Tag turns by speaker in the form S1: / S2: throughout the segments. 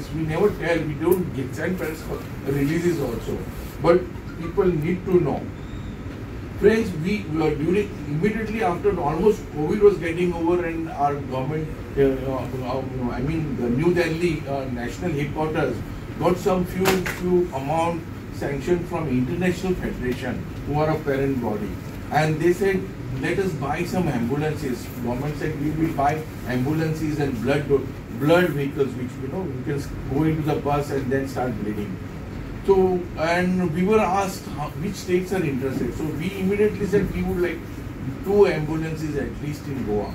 S1: press. We never tell. We don't get send press releases also. But people need to know. Friends, we were during immediately after almost COVID was getting over and our government, I mean the New Delhi national headquarters got some few amount sanctioned from International Federation, who are a parent body, and they said, let us buy some ambulances. Government said we will buy ambulances and blood vehicles, which we can go into the bus and then start bleeding. So, and we were asked which states are interested. So we immediately said we would like 2 ambulances at least in Goa.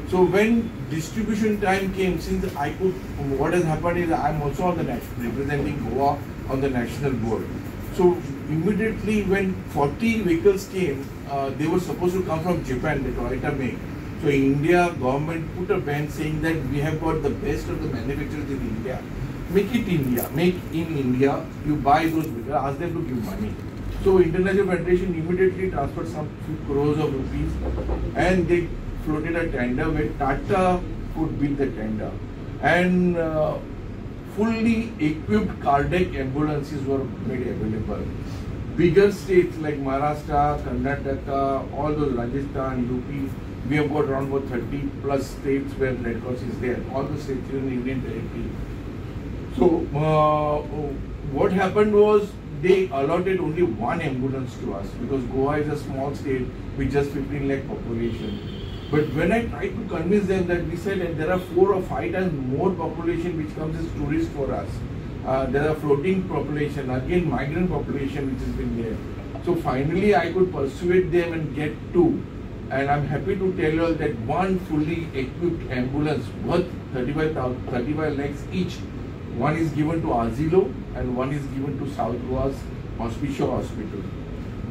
S1: So when distribution time came, since what has happened is I am also on the representing Goa on the national board. So immediately when 40 vehicles came, they were supposed to come from Japan, the Toyota make. So India government put a ban saying that we have got the best of the manufacturers in India. Make it India, make in India, you buy those vehicles, ask them to give money. So International Federation immediately transferred some few crores of rupees and they floated a tender where Tata could win the tender. And fully equipped cardiac ambulances were made available. Bigger states like Maharashtra, Karnataka, all those Rajasthan, UP, we have got around about 30 plus states where Red Cross is there. All the states in the Indian territory. So what happened was they allotted only 1 ambulance to us because Goa is a small state with just 15 lakh population. But when I tried to convince them that we said that there are 4 or 5 times more population which comes as tourists for us. There are floating population, again migrant population which has been there. So finally I could persuade them and get 2. And I'm happy to tell you all that 1 fully equipped ambulance worth 35 lakhs each. 1 is given to Asilo and 1 is given to South Goa's Hospital Hospital.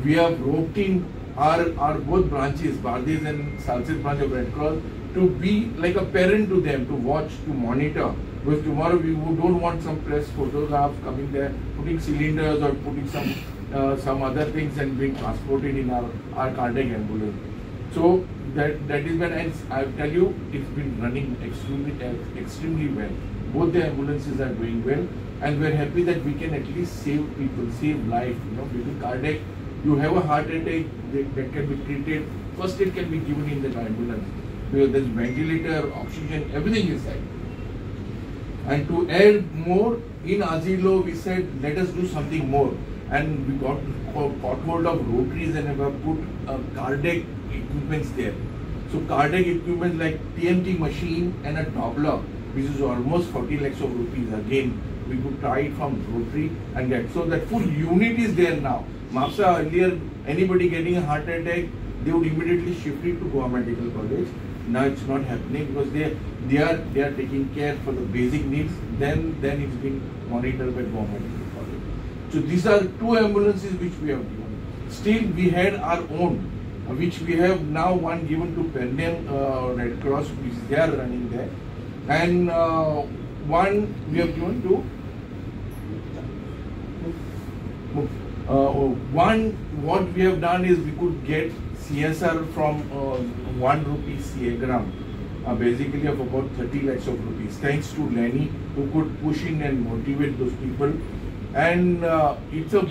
S1: We have roped in our both branches, Bardes and Salsett branch of Red Cross, to be like a parent to them, to watch, to monitor. Because tomorrow we don't want some press photographs coming there, putting cylinders or putting some other things and being transported in our cardiac ambulance. So that is when I tell you it's been running extremely well. Both the ambulances are doing well, and we're happy that we can at least save people, save life. Because cardiac, you have a heart attack that can be treated. First aid can be given in the ambulance because there's ventilator, oxygen, everything inside. And to add more, in Asilo we said let us do something more, and we got hold of rotaries and have put cardiac equipments there. So cardiac equipment like TMT machine and a Doppler, which is almost 40 lakhs of rupees. Again, we could try it from Rotary and get. So that full unit is there now. Mapsa earlier, anybody getting a heart attack, they would immediately shift it to Goa Medical College. Now it's not happening because they are taking care for the basic needs. Then it's being monitored by Goa Medical College. So these are 2 ambulances which we have given. Still, we had our own, which we have now one given to Pendem Red Cross, which they are running there. And 1 we have given to what we have done is we could get CSR from 1 rupee CA basically of about 30 lakhs of rupees, thanks to Lenny, who could push in and motivate those people. And it's a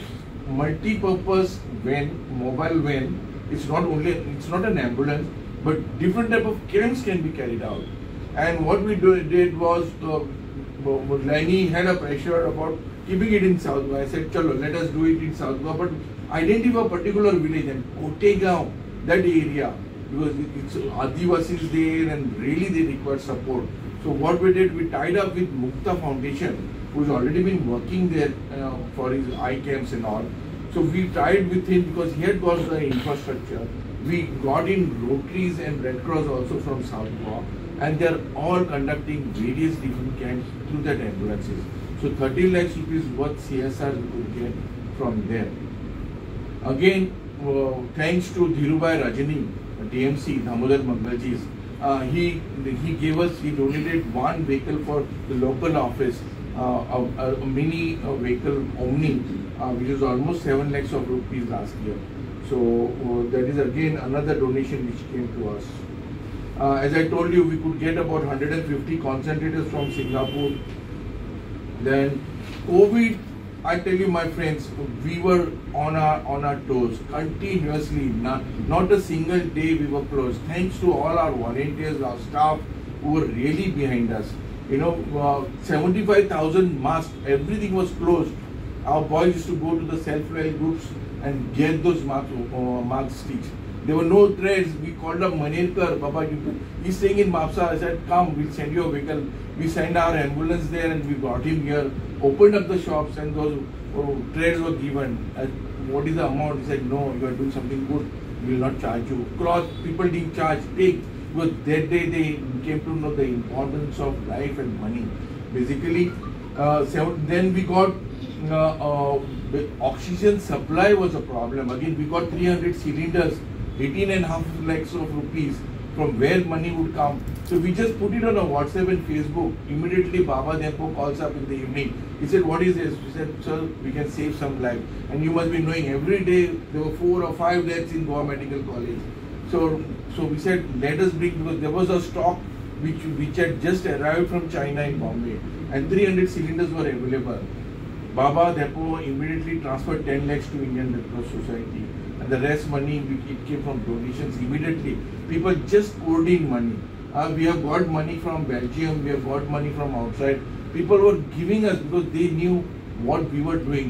S1: multi-purpose van, mobile van. It's not an ambulance, but different type of camps can be carried out. And what we did was, Lenny had a pressure about keeping it in South Goa. I said, chalo, let us do it in South Goa, but identify a particular village and Kotegaon, that area, because it's Adivasis there and really they require support. So what we did, we tied up with Mukta Foundation, who's already been working there for his eye camps and all. So we tried with him because he had got the infrastructure. We got in Rotaries and Red Cross also from South Goa, and they are all conducting various different camps through that ambulances. So 30 lakhs rupees worth CSR we could get from there. Again, thanks to Dhirubai Rajani, DMC, Damodar Mangalji's, he gave us, he donated 1 vehicle for the local office, a mini vehicle Omni, which is almost 7 lakhs of rupees last year. So that is again another donation which came to us. As I told you, we could get about 150 concentrators from Singapore. Then COVID, I tell you, my friends, we were on our toes continuously. Not a single day we were closed. Thanks to all our volunteers, our staff who were really behind us. 75,000 masks, everything was closed. Our boys used to go to the self-help groups and get those masks stitched. There were no threads. We called up Manirkar, Baba, he's staying in Mapsa. I said, come, we'll send you a vehicle. We sent our ambulance there and we brought him here, opened up the shops, and those threads were given. What is the amount? He said, no, you are doing something good. We will not charge you. People didn't charge. Take. Because that day they came to know the importance of life and money. Basically, then we got the oxygen supply was a problem. Again, we got 300 cylinders, 18.5 lakhs of rupees. From where money would come? So we just put it on a WhatsApp and Facebook. Immediately, Baba Depo calls up in the evening. He said, "What is this?" We said, "Sir, we can save some life." And you must be knowing, every day there were 4 or 5 deaths in Goa Medical College. So we said, let us bring, because there was a stock which had just arrived from China in Bombay, and 300 cylinders were available. Baba Depo immediately transferred 10 lakhs to Indian Red Cross Society, and the rest money it came from donations immediately. People just poured in money. We have got money from Belgium, we have got money from outside. People were giving us because they knew what we were doing.